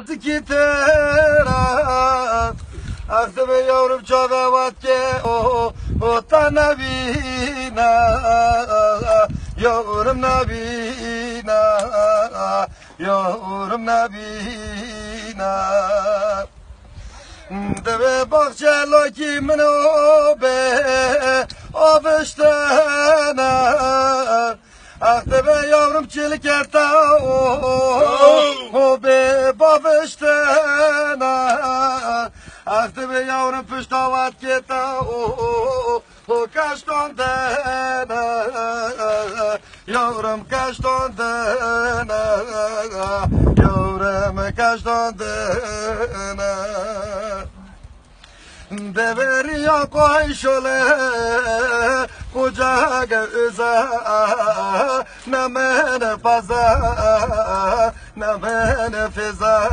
Zikitera Aktı be yavrum çadavat ke o tanabina yavrum nabina yavrum nabina deve bahçelo kimin o be avıştana aktı be yavrum çilkerta o be bavıştana aktı be yavrum püştavat keta o kaçtan dena yavrum kaçtan dena yavrum kaçtan dena deveriya koy şöyle kucağa öza ne mene faza ne mene feza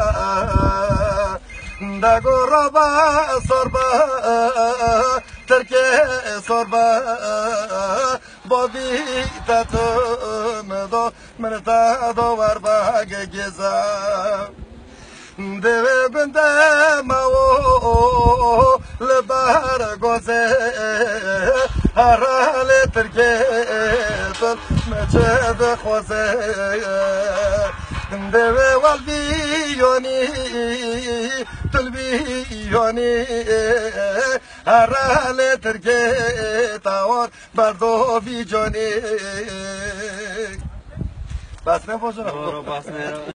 da goraba sorba Türkiye sorba Bobby tatım do merta do var bage geza deve bende mao le bar goze harale Türkiye tol meçe de khoze deve valbiyoni tulbiyoni harale Türkiye tawar bardo vijoni bas ne boşuna bas ne